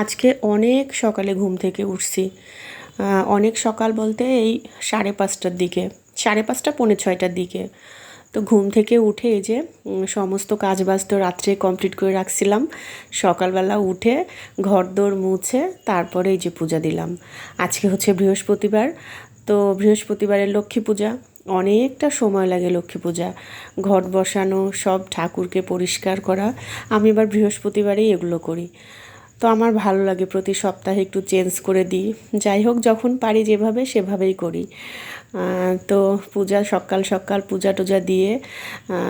আজকে অনেক সকালে ঘুম থেকে উঠছি। অনেক সকাল বলতে এই 5:30টার দিকে, 5:30 পৌনে 6টার দিকে। তো ঘুম থেকে উঠে এই যে সমস্ত কাজবাজ তো রাত্রে কমপ্লিট করে রাখছিলাম। সকালবেলা উঠে ঘরদোর মুছে তারপরে এই যে পূজা দিলাম। আজকে হচ্ছে বৃহস্পতিবার, তো বৃহস্পতিবারের লক্ষ্মী পূজা। অনেকটা সময় লাগে লক্ষ্মী পূজা, ঘট বসানো, সব ঠাকুরকে পরিষ্কার করা। আমি এবার বৃহস্পতিবারেই এগুলো করি। তো আমার ভালো লাগে প্রতি সপ্তাহে একটু চেঞ্জ করে দিই। যাই হোক, যখন পারি যেভাবে সেভাবেই করি। তো পূজা সকাল সকাল পূজা টুজা দিয়ে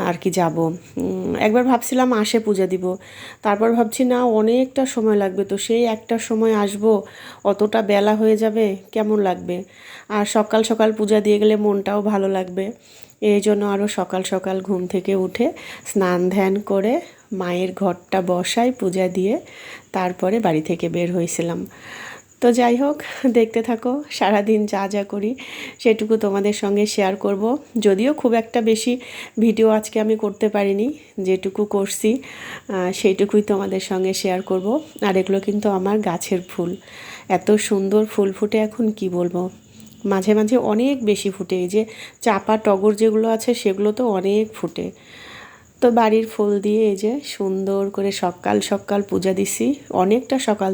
আর কি যাব। একবার ভাবছিলাম আসে পূজা দিব, তারপর ভাবছি না অনেকটা সময় লাগবে, তো সেই একটা সময় আসবো, অতটা বেলা হয়ে যাবে, কেমন লাগবে। আর সকাল সকাল পূজা দিয়ে গেলে মনটাও ভালো লাগবে। এই জন্য আরও সকাল সকাল ঘুম থেকে উঠে স্নান ধ্যান করে মায়ের ঘরটা বসাই পূজা দিয়ে তারপরে বাড়ি থেকে বের হয়েছিলাম। তো যাই হোক, দেখতে থাকো সারাদিন যা যা করি সেটুকু তোমাদের সঙ্গে শেয়ার করব। যদিও খুব একটা বেশি ভিডিও আজকে আমি করতে পারিনি, যেটুকু করছি সেইটুকুই তোমাদের সঙ্গে শেয়ার করব। আর এগুলো কিন্তু আমার গাছের ফুল, এত সুন্দর ফুল ফুটে এখন কি বলবো। মাঝে মাঝে অনেক বেশি ফুটে, এই যে চাপা টগর যেগুলো আছে সেগুলো তো অনেক ফুটে। তো বাড়ির ফুল দিয়ে এই যে সুন্দর করে সকাল সকাল পূজা দিছি, অনেকটা সকাল,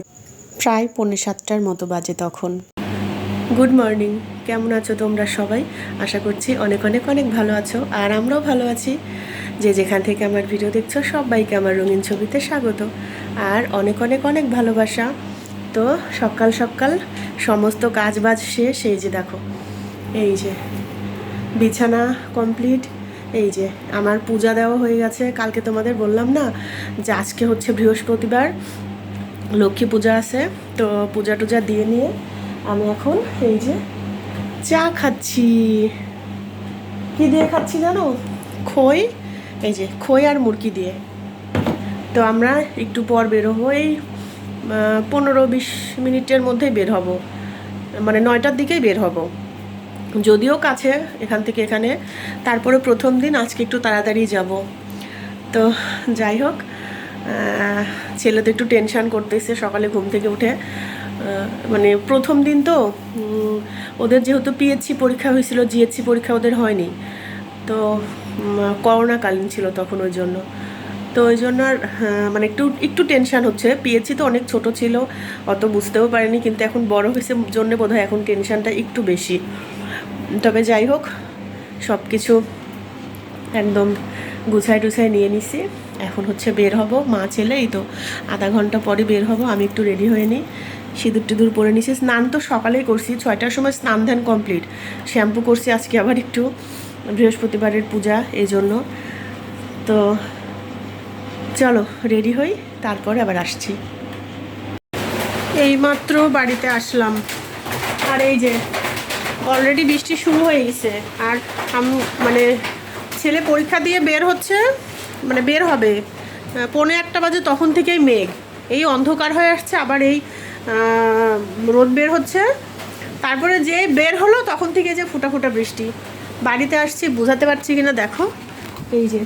প্রায় 6:45টার মতো বাজে তখন। গুড মর্নিং, কেমন আছো তোমরা সবাই? আশা করছি অনেক অনেক অনেক ভালো আছো, আর আমরাও ভালো আছি। যে যেখান থেকে আমার ভিডিও দেখছো সবাইকে আমার রঙিন ছবিতে স্বাগত আর অনেক অনেক অনেক ভালোবাসা। তো সকাল সকাল সমস্ত কাজ বাজ শেষ, এই যে দেখো, এই যে বিছানা কমপ্লিট। এই যে আমার পূজা দেওয়া হয়ে গেছে। কালকে তোমাদের বললাম না যে আজকে হচ্ছে বৃহস্পতিবার, লক্ষ্মী পূজা আছে। তো পূজা টুজা দিয়ে নিয়ে আমি এখন এই যে চা খাচ্ছি। কি দিয়ে খাচ্ছি জানো? খই, এই যে খই আর মুরগি দিয়ে। তো আমরা একটু পর বের হবো, এই 15-20 মিনিটের মধ্যেই বের হব, মানে 9টার দিকেই বের হব। যদিও কাছে এখান থেকে এখানে, তারপরে প্রথম দিন আজকে একটু তাড়াতাড়ি যাব। তো যাই হোক, ছেলে তো একটু টেনশান করতেছে সকালে ঘুম থেকে উঠে। মানে প্রথম দিন তো ওদের যেহেতু পিএইচসি পরীক্ষা হয়েছিল, জিএইচসি পরীক্ষা ওদের হয়নি, তো করোনাকালীন ছিল তখন, ওই জন্য। তো ওই জন্য আর মানে একটু একটু টেনশান হচ্ছে। পিএইচসি তো অনেক ছোট ছিল, অত বুঝতেও পারেনি, কিন্তু এখন বড় হয়েছে জন্য বোধহয় এখন টেনশানটা একটু বেশি। তবে যাই হোক, সব কিছু একদম গুছায় টুছায় নিয়ে নিছি। এখন হচ্ছে বের হব, মা ছেলে এই তো আধা ঘন্টা পরে বের হব। আমি একটু রেডি হয়ে নিই, সিঁদুর টিঁদুর পরে নিছি। স্নান তো সকালেই করছি, 6টার সময় স্নান ধ্যান কমপ্লিট। শ্যাম্পু করছি আজকে আবার একটু, বৃহস্পতিবারের পূজা এই জন্য। তো চলো রেডি হই, তারপরে আবার আসছি। এইমাত্র বাড়িতে আসলাম, আর এই যে অলরেডি বৃষ্টি শুরু হয়ে গেছে। আর মানে ছেলে পরীক্ষা দিয়ে বের হচ্ছে, মানে বের হবে 1:45 বাজে, তখন থেকেই মেঘ, এই অন্ধকার হয়ে আসছে, আবার এই রোদ বের হচ্ছে। তারপরে যে বের হলো তখন থেকে যে ফুটা ফুটা বৃষ্টি। বাড়িতে আসছি, বোঝাতে পারছি কিনা দেখো, এই যে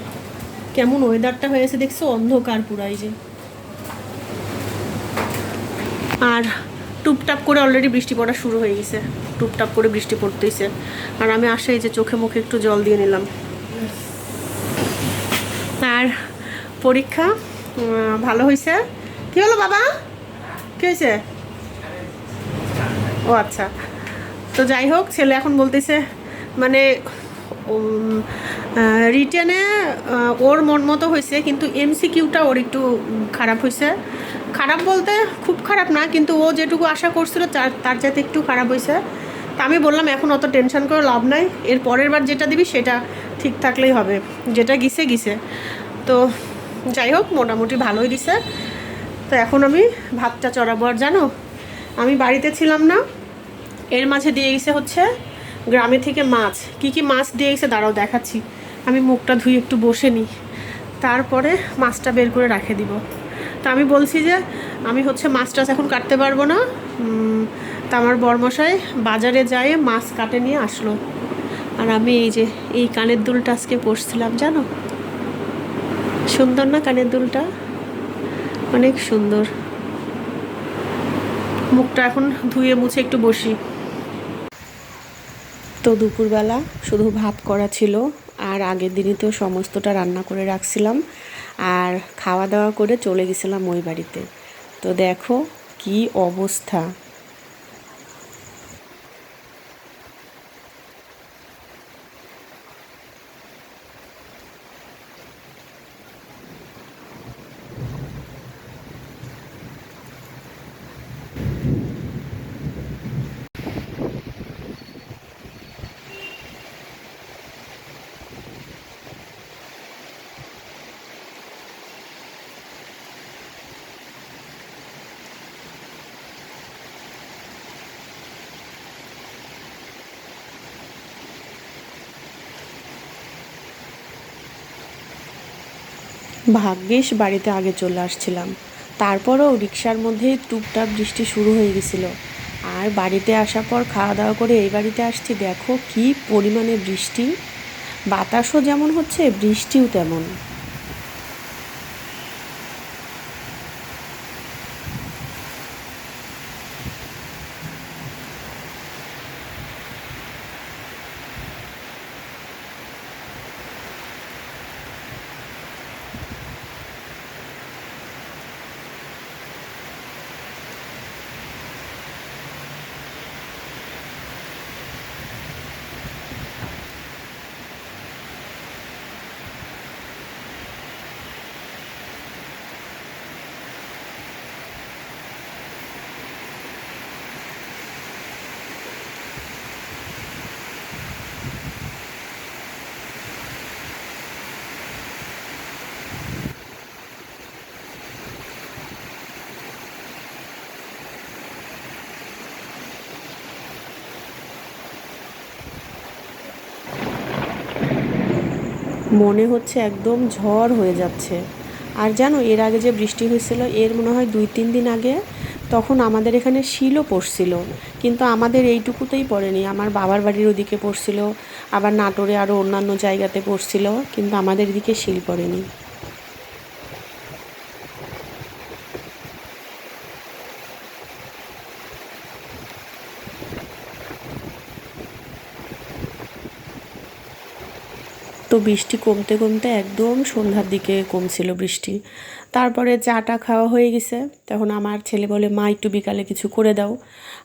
কেমন ওয়েদারটা হয়েছে দেখছো, অন্ধকার পুরো। এই যে আর টুপটাপ করে অলরেডি বৃষ্টি পড়া শুরু হয়ে গেছে, টুপটাপ করে বৃষ্টি পড়তেইছে। আর আমি আসে এই যে চোখে মুখে একটু জল দিয়ে নিলাম। আর পরীক্ষা ভালো হয়েছে। কী হলো বাবা, কী হয়েছে? ও আচ্ছা। তো যাই হোক, ছেলে এখন বলতেছে মানে রিটেনে ওর মন মতো হয়েছে, কিন্তু এমসিকিউটা ওর একটু খারাপ হয়েছে। খারাপ বলতে খুব খারাপ না, কিন্তু ও যেটুকু আশা করছিল তার চাইতে একটু খারাপ হয়েছে। তা আমি বললাম এখন অত টেনশন করে লাভ নাই, এর পরের বার যেটা দিবি সেটা ঠিক থাকলেই হবে, যেটা গিছে গিছে। তো যাই হোক, মোটামুটি ভালোই দিছে। তো এখন আমি ভাতটা চড়াবো। আর জানো, আমি বাড়িতে ছিলাম না, এর মাঝে দিয়ে গেছে হচ্ছে গ্রামে থেকে মাছ। কি কি মাছ দিয়ে গেছে দাঁড়াও দেখাচ্ছি। আমি মুখটা ধুয়ে একটু বসে নিই, তারপরে মাছটা বের করে রেখে দিব। তা আমি বলছি যে আমি হচ্ছে মাছ টাছ এখন কাটতে পারবো না। তা আমার বরমশাই বাজারে যায় মাছ কাটে নিয়ে আসলো। আর আমি এই যে এই কানের দুলটা আজকে পরছিলাম, জানো সুন্দর না কানের দুলটা? অনেক সুন্দর। মুখটা এখন ধুয়ে মুছে একটু বসি। তো দুপুরবেলা শুধু ভাত করা ছিল, আর আগের দিনই তো সমস্তটা রান্না করে রাখছিলাম, আর খাওয়া দাওয়া করে চলে গেছিলাম ওই বাড়িতে। তো দেখো কি অবস্থা। ভাগ্যিস বাড়িতে আগে চলে আসছিলাম, তারপরেও রিক্সার মধ্যে টুপটাপ বৃষ্টি শুরু হয়ে গেছিলো। আর বাড়িতে আসার পর খাওয়া দাওয়া করে এই বাড়িতে আসছি, দেখো কি পরিমাণে বৃষ্টি, বাতাসও যেমন হচ্ছে বৃষ্টিও তেমন। মনে হচ্ছে একদম ঝড় হয়ে যাচ্ছে। আর জানো, এর আগে যে বৃষ্টি হয়েছিল, এর মনে হয় 2-3 দিন আগে, তখন আমাদের এখানে শিলও পড়ছিল, কিন্তু আমাদের এইটুকুতেই পড়েনি। আমার বাবার বাড়ির ওদিকে পড়ছিল, আবার নাটোরে আরও অন্যান্য জায়গাতে পড়ছিল, কিন্তু আমাদের এদিকে শিল পড়েনি। তো বৃষ্টি কমতে কমতে একদম সন্ধ্যার দিকে কমছিল বৃষ্টি। তারপরে চাটা খাওয়া হয়ে গেছে, তখন আমার ছেলে বলে, মা একটু বিকালে কিছু করে দাও।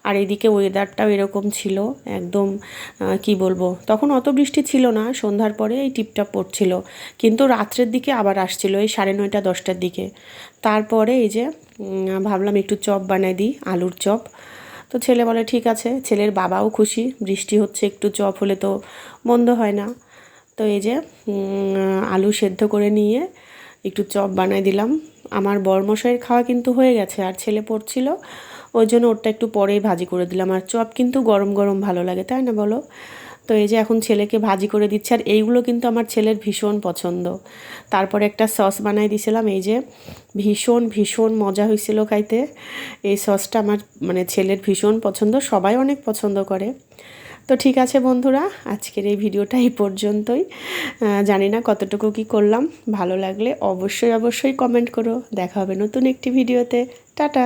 আর এদিকে ওয়েদারটাও এরকম ছিল একদম, কি বলবো, তখন অত বৃষ্টি ছিল না, সন্ধ্যার পরে এই টিপটাপ পড়ছিল, কিন্তু রাত্রের দিকে আবার আসছিল এই 9:30-10টার দিকে। তারপরে এই যে ভাবলাম একটু চপ বানাই দিই, আলুর চপ। তো ছেলে বলে ঠিক আছে, ছেলের বাবাও খুশি, বৃষ্টি হচ্ছে একটু চপ হলে তো মন্দ হয় না। তো এই যে আলু সেদ্ধ করে নিয়ে একটু চপ বানাই দিলাম। আমার বরমশাইয়ের খাওয়া কিন্তু হয়ে গেছে, আর ছেলে পড়ছিল, ওই জন্য ওরটা একটু পরেই ভাজি করে দিলাম। আর চপ কিন্তু গরম গরম ভালো লাগে, তাই না বলো? তো এই যে এখন ছেলেকে ভাজি করে দিচ্ছে, আর এইগুলো কিন্তু আমার ছেলের ভীষণ পছন্দ। তারপরে একটা সস বানাই দিয়েছিলাম, এই যে ভীষণ ভীষণ মজা হয়েছিল খাইতে। এই সসটা আমার মানে ছেলের ভীষণ পছন্দ, সবাই অনেক পছন্দ করে। তো ঠিক আছে বন্ধুরা, আজকের এই ভিডিওটা এই পর্যন্তই। জানি না কতটুকু কী করলাম, ভালো লাগলে অবশ্যই অবশ্যই কমেন্ট করো। দেখা হবে নতুন একটি ভিডিওতে। টাটা।